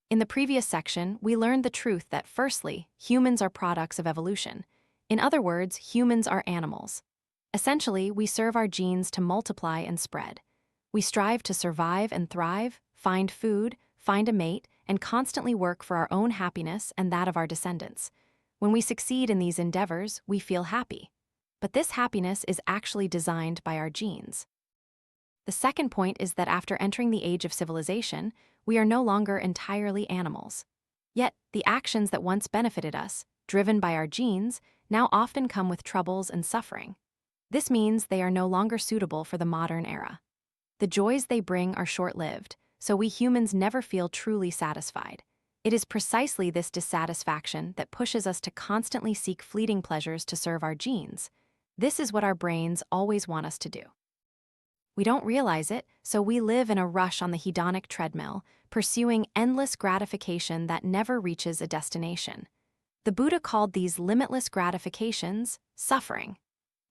In the previous section, we learned the truth that, firstly, humans are products of evolution. In other words, humans are animals. Essentially, we serve our genes to multiply and spread. We strive to survive and thrive, find food, find a mate, and constantly work for our own happiness and that of our descendants. When we succeed in these endeavors, we feel happy. But this happiness is actually designed by our genes. The second point is that after entering the age of civilization, we are no longer entirely animals. Yet, the actions that once benefited us, driven by our genes, now often come with troubles and suffering. This means they are no longer suitable for the modern era. The joys they bring are short-lived, so we humans never feel truly satisfied. It is precisely this dissatisfaction that pushes us to constantly seek fleeting pleasures to serve our genes. This is what our brains always want us to do. We don't realize it, so we live in a rush on the hedonic treadmill, pursuing endless gratification that never reaches a destination. The Buddha called these limitless gratifications suffering.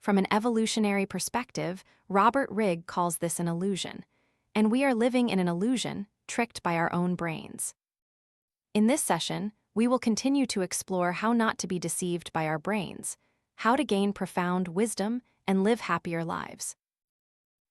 From an evolutionary perspective, Robert Rigg calls this an illusion. And we are living in an illusion, tricked by our own brains. In this session, we will continue to explore how not to be deceived by our brains, how to gain profound wisdom and live happier lives.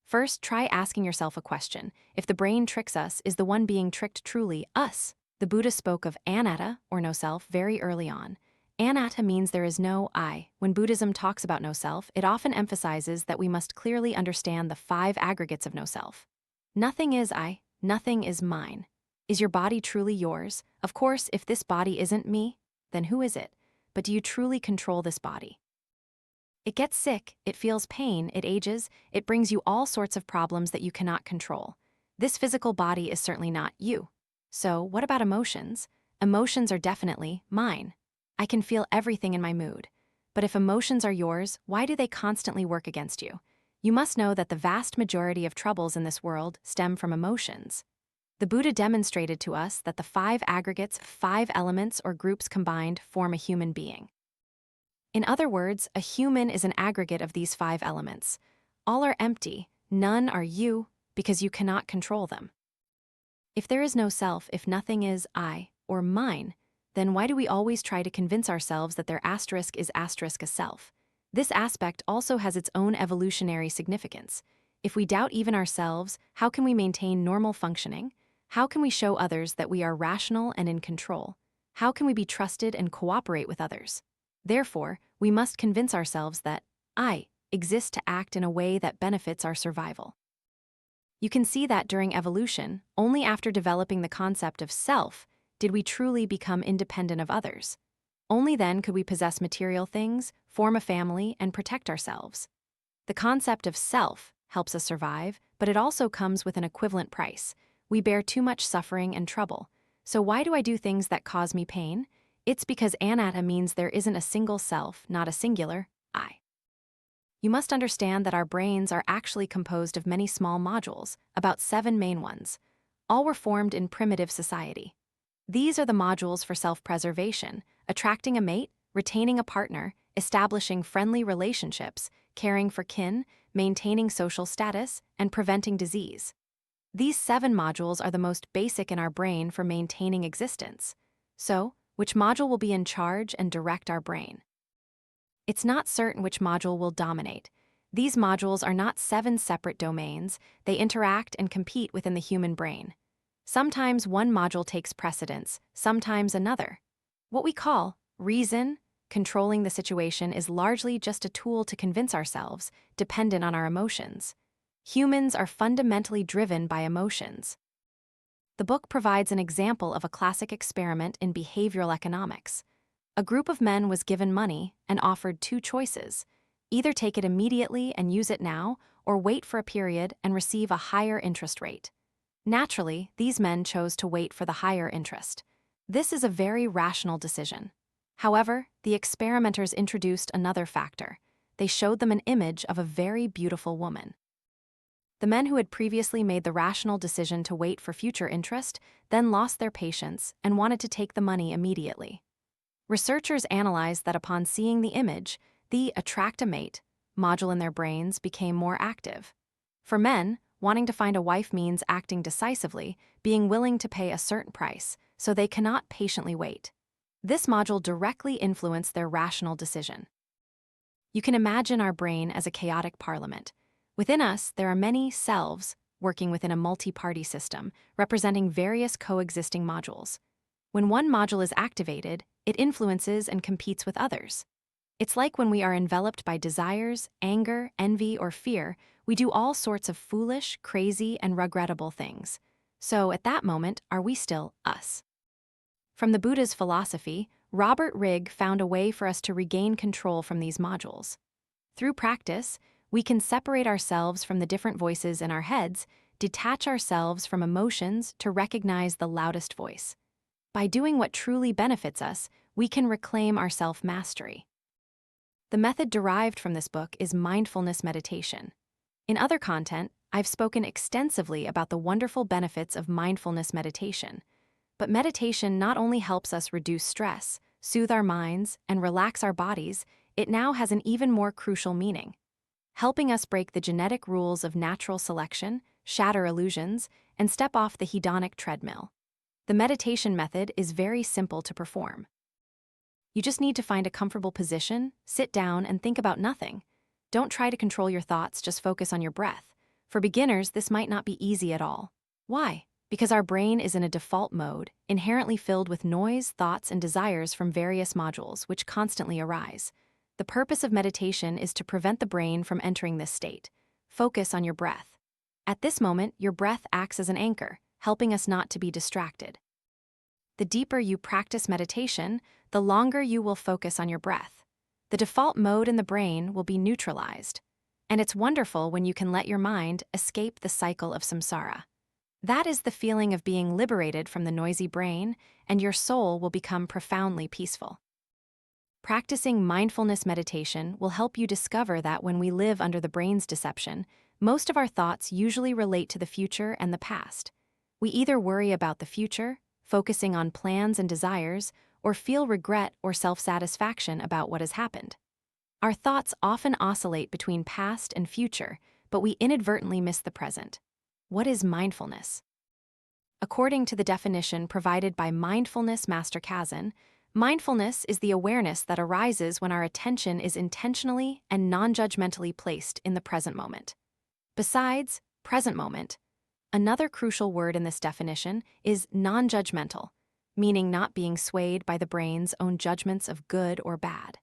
First, try asking yourself a question. If the brain tricks us, is the one being tricked truly us? The Buddha spoke of Anatta, or no self, very early on. Anatta means there is no I. When Buddhism talks about no self, it often emphasizes that we must clearly understand the 5 aggregates of no self. Nothing is I, nothing is mine. Is your body truly yours? Of course, if this body isn't me, then who is it? But do you truly control this body? It gets sick, it feels pain, it ages, it brings you all sorts of problems that you cannot control. This physical body is certainly not you. So, what about emotions? Emotions are definitely mine. I can feel everything in my mood. But if emotions are yours, why do they constantly work against you? You must know that the vast majority of troubles in this world stem from emotions. The Buddha demonstrated to us that the 5 aggregates, 5 elements or groups combined form a human being. In other words, a human is an aggregate of these 5 elements. All are empty, none are you, because you cannot control them. If there is no self, if nothing is I or mine, then why do we always try to convince ourselves that their asterisk is asterisk a self? This aspect also has its own evolutionary significance. If we doubt even ourselves, how can we maintain normal functioning? How can we show others that we are rational and in control? How can we be trusted and cooperate with others? Therefore, we must convince ourselves that I exist to act in a way that benefits our survival. You can see that during evolution, only after developing the concept of self did we truly become independent of others. Only then could we possess material things, form a family, and protect ourselves. The concept of self helps us survive, but it also comes with an equivalent price. We bear too much suffering and trouble. So why do I do things that cause me pain? It's because anatta means there isn't a single self, not a singular I. You must understand that our brains are actually composed of many small modules, about 7 main ones. All were formed in primitive society. These are the modules for self-preservation, attracting a mate, retaining a partner, establishing friendly relationships, caring for kin, maintaining social status, and preventing disease. These 7 modules are the most basic in our brain for maintaining existence. So, which module will be in charge and direct our brain? It's not certain which module will dominate. These modules are not 7 separate domains, they interact and compete within the human brain. Sometimes one module takes precedence, sometimes another. What we call reason, controlling the situation, is largely just a tool to convince ourselves, dependent on our emotions. Humans are fundamentally driven by emotions. The book provides an example of a classic experiment in behavioral economics. A group of men was given money and offered 2 choices: either take it immediately and use it now, or wait for a period and receive a higher interest rate. Naturally, these men chose to wait for the higher interest. This is a very rational decision. However, the experimenters introduced another factor. They showed them an image of a very beautiful woman. The men who had previously made the rational decision to wait for future interest then lost their patience and wanted to take the money immediately. Researchers analyzed that upon seeing the image, the attract a mate module in their brains became more active. For men, wanting to find a wife means acting decisively, being willing to pay a certain price, so they cannot patiently wait. This module directly influenced their rational decision. You can imagine our brain as a chaotic parliament. Within us, there are many selves working within a multi-party system, representing various coexisting modules. When one module is activated, it influences and competes with others. It's like when we are enveloped by desires, anger, envy, or fear, we do all sorts of foolish, crazy, and regrettable things. So, at that moment, are we still us? From the Buddha's philosophy, Robert Rigg found a way for us to regain control from these modules. Through practice, we can separate ourselves from the different voices in our heads, detach ourselves from emotions to recognize the loudest voice. By doing what truly benefits us, we can reclaim our self-mastery. The method derived from this book is mindfulness meditation. In other content, I've spoken extensively about the wonderful benefits of mindfulness meditation. But meditation not only helps us reduce stress, soothe our minds, and relax our bodies, it now has an even more crucial meaning, helping us break the genetic rules of natural selection, shatter illusions, and step off the hedonic treadmill. The meditation method is very simple to perform. You just need to find a comfortable position, sit down, and think about nothing. Don't try to control your thoughts, just focus on your breath. For beginners, this might not be easy at all. Why? Because our brain is in a default mode, inherently filled with noise, thoughts, and desires from various modules, which constantly arise. The purpose of meditation is to prevent the brain from entering this state. Focus on your breath. At this moment, your breath acts as an anchor, helping us not to be distracted. The deeper you practice meditation, the longer you will focus on your breath. The default mode in the brain will be neutralized. And it's wonderful when you can let your mind escape the cycle of samsara. That is the feeling of being liberated from the noisy brain, and your soul will become profoundly peaceful. Practicing mindfulness meditation will help you discover that when we live under the brain's deception, most of our thoughts usually relate to the future and the past. We either worry about the future, focusing on plans and desires, or feel regret or self-satisfaction about what has happened. Our thoughts often oscillate between past and future, but we inadvertently miss the present. What is mindfulness? According to the definition provided by Mindfulness Master Kazan, mindfulness is the awareness that arises when our attention is intentionally and non-judgmentally placed in the present moment. Besides present moment, another crucial word in this definition is non-judgmental, meaning not being swayed by the brain's own judgments of good or bad.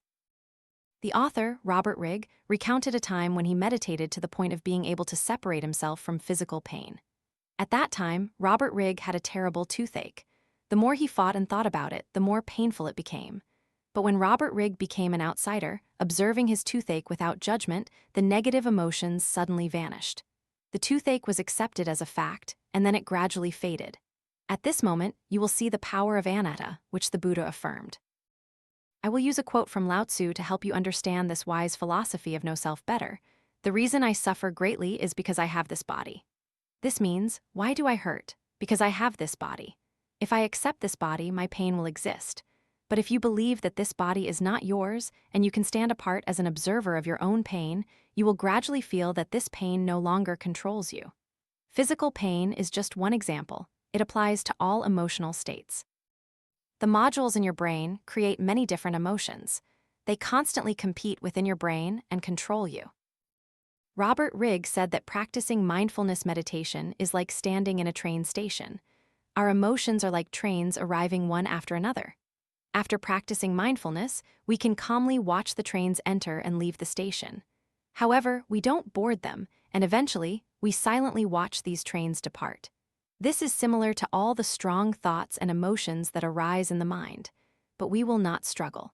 The author, Robert Rigg, recounted a time when he meditated to the point of being able to separate himself from physical pain. At that time, Robert Rigg had a terrible toothache. The more he fought and thought about it, the more painful it became. But when Robert Rigg became an outsider, observing his toothache without judgment, the negative emotions suddenly vanished. The toothache was accepted as a fact, and then it gradually faded. At this moment, you will see the power of Anatta, which the Buddha affirmed. I will use a quote from Lao Tzu to help you understand this wise philosophy of no self better. The reason I suffer greatly is because I have this body. This means, why do I hurt? Because I have this body. If I accept this body, my pain will exist. But if you believe that this body is not yours and you can stand apart as an observer of your own pain, you will gradually feel that this pain no longer controls you. Physical pain is just one example. It applies to all emotional states. The modules in your brain create many different emotions. They constantly compete within your brain and control you. Robert Rigg said that practicing mindfulness meditation is like standing in a train station. Our emotions are like trains arriving one after another. After practicing mindfulness, we can calmly watch the trains enter and leave the station. However, we don't board them, and eventually, we silently watch these trains depart. This is similar to all the strong thoughts and emotions that arise in the mind, but we will not struggle.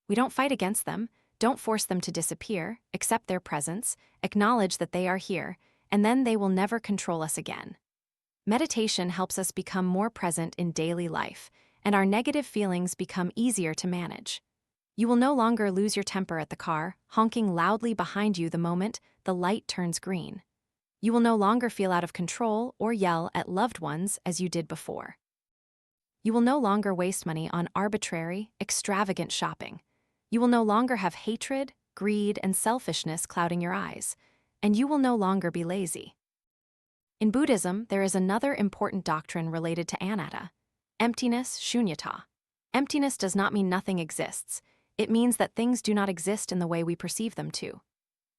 We don't fight against them, don't force them to disappear, accept their presence, acknowledge that they are here, and then they will never control us again. Meditation helps us become more present in daily life, and our negative feelings become easier to manage. You will no longer lose your temper at the car, honking loudly behind you the moment the light turns green. You will no longer feel out of control or yell at loved ones as you did before. You will no longer waste money on arbitrary, extravagant shopping. You will no longer have hatred, greed, and selfishness clouding your eyes, and you will no longer be lazy. In Buddhism, there is another important doctrine related to anatta, emptiness, Sunyata. Emptiness does not mean nothing exists. It means that things do not exist in the way we perceive them to.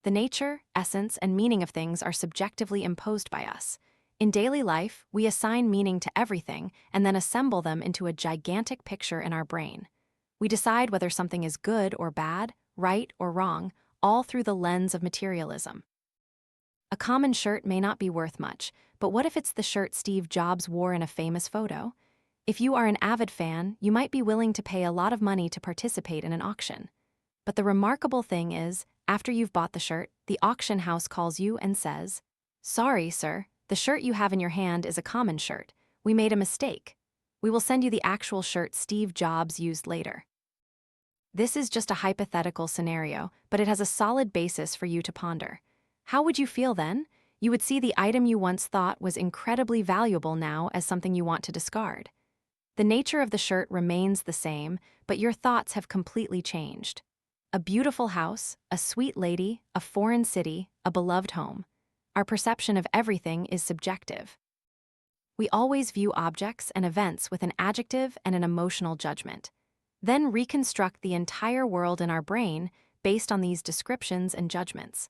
The nature, essence, and meaning of things are subjectively imposed by us. In daily life, we assign meaning to everything and then assemble them into a gigantic picture in our brain. We decide whether something is good or bad, right or wrong, all through the lens of materialism. A common shirt may not be worth much, but what if it's the shirt Steve Jobs wore in a famous photo? If you are an avid fan, you might be willing to pay a lot of money to participate in an auction. But the remarkable thing is, after you've bought the shirt, the auction house calls you and says, "Sorry, sir, the shirt you have in your hand is a common shirt. We made a mistake. We will send you the actual shirt Steve Jobs used later." This is just a hypothetical scenario, but it has a solid basis for you to ponder. How would you feel then? You would see the item you once thought was incredibly valuable now as something you want to discard. The nature of the shirt remains the same, but your thoughts have completely changed. A beautiful house, a sweet lady, a foreign city, a beloved home. Our perception of everything is subjective. We always view objects and events with an adjective and an emotional judgment, then reconstruct the entire world in our brain based on these descriptions and judgments.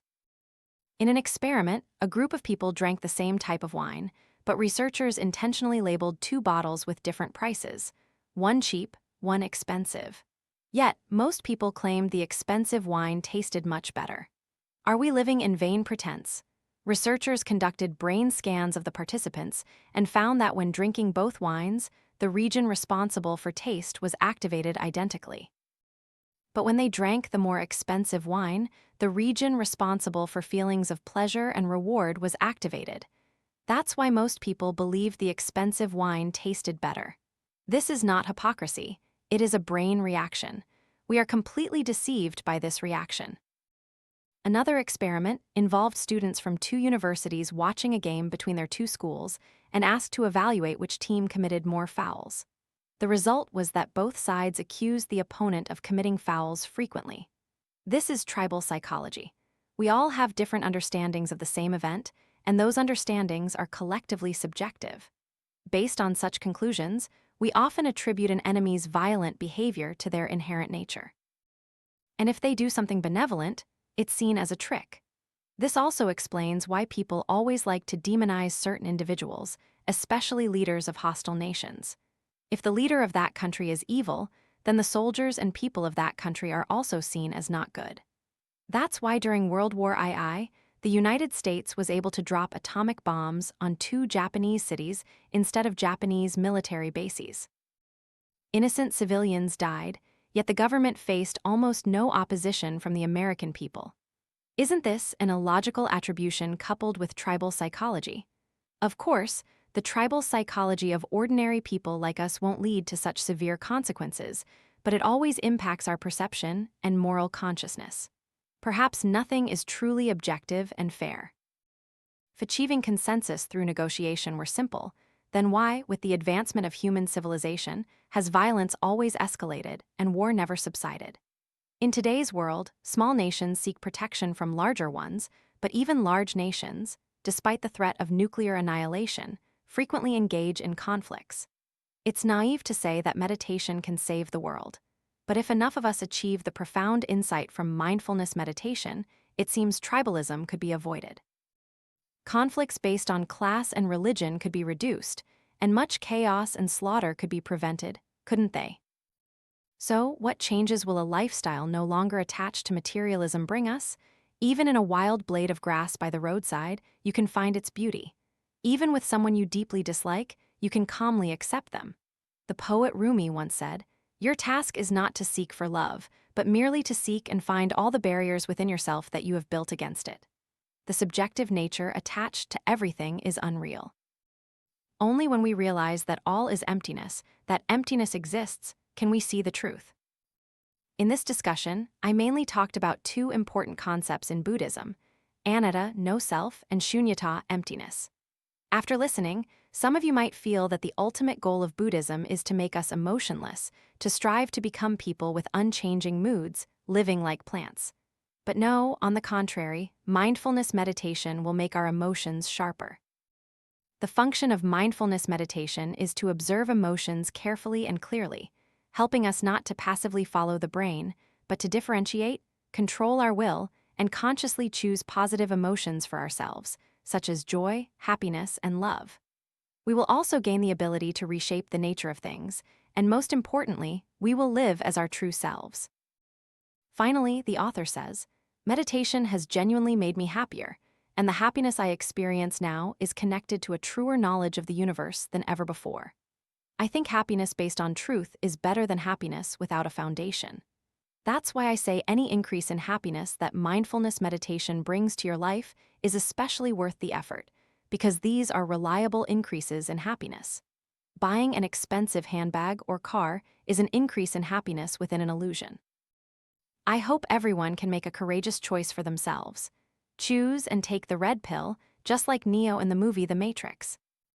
In an experiment, a group of people drank the same type of wine, but researchers intentionally labeled two bottles with different prices, one cheap, one expensive. Yet, most people claimed the expensive wine tasted much better. Are we living in vain pretense? Researchers conducted brain scans of the participants and found that when drinking both wines, the region responsible for taste was activated identically. But when they drank the more expensive wine, the region responsible for feelings of pleasure and reward was activated. That's why most people believed the expensive wine tasted better. This is not hypocrisy, it is a brain reaction. We are completely deceived by this reaction. Another experiment involved students from two universities watching a game between their two schools and asked to evaluate which team committed more fouls. The result was that both sides accused the opponent of committing fouls frequently. This is tribal psychology. We all have different understandings of the same event, and those understandings are collectively subjective. Based on such conclusions, we often attribute an enemy's violent behavior to their inherent nature. And if they do something benevolent, it's seen as a trick. This also explains why people always like to demonize certain individuals, especially leaders of hostile nations. If the leader of that country is evil, then the soldiers and people of that country are also seen as not good. That's why during World War II, the United States was able to drop atomic bombs on two Japanese cities instead of Japanese military bases. Innocent civilians died, yet the government faced almost no opposition from the American people. Isn't this an illogical attribution coupled with tribal psychology? Of course, the tribal psychology of ordinary people like us won't lead to such severe consequences, but it always impacts our perception and moral consciousness. Perhaps nothing is truly objective and fair. If achieving consensus through negotiation were simple, then why, with the advancement of human civilization, has violence always escalated and war never subsided? In today's world, small nations seek protection from larger ones, but even large nations, despite the threat of nuclear annihilation, frequently engage in conflicts. It's naive to say that meditation can save the world. But if enough of us achieve the profound insight from mindfulness meditation, it seems tribalism could be avoided. Conflicts based on class and religion could be reduced, and much chaos and slaughter could be prevented, couldn't they? So, what changes will a lifestyle no longer attached to materialism bring us? Even in a wild blade of grass by the roadside, you can find its beauty. Even with someone you deeply dislike, you can calmly accept them. The poet Rumi once said, "Your task is not to seek for love, but merely to seek and find all the barriers within yourself that you have built against it." The subjective nature attached to everything is unreal. Only when we realize that all is emptiness, that emptiness exists, can we see the truth. In this discussion, I mainly talked about two important concepts in Buddhism: Anatta, no self, and Sunyata, emptiness. After listening, some of you might feel that the ultimate goal of Buddhism is to make us emotionless, to strive to become people with unchanging moods, living like plants. But no, on the contrary, mindfulness meditation will make our emotions sharper. The function of mindfulness meditation is to observe emotions carefully and clearly, helping us not to passively follow the brain, but to differentiate, control our will, and consciously choose positive emotions for ourselves, such as joy, happiness, and love. We will also gain the ability to reshape the nature of things, and most importantly, we will live as our true selves. Finally, the author says, meditation has genuinely made me happier, and the happiness I experience now is connected to a truer knowledge of the universe than ever before. I think happiness based on truth is better than happiness without a foundation. That's why I say any increase in happiness that mindfulness meditation brings to your life is especially worth the effort, because these are reliable increases in happiness. Buying an expensive handbag or car is an increase in happiness within an illusion. I hope everyone can make a courageous choice for themselves. Choose and take the red pill, just like Neo in the movie The Matrix.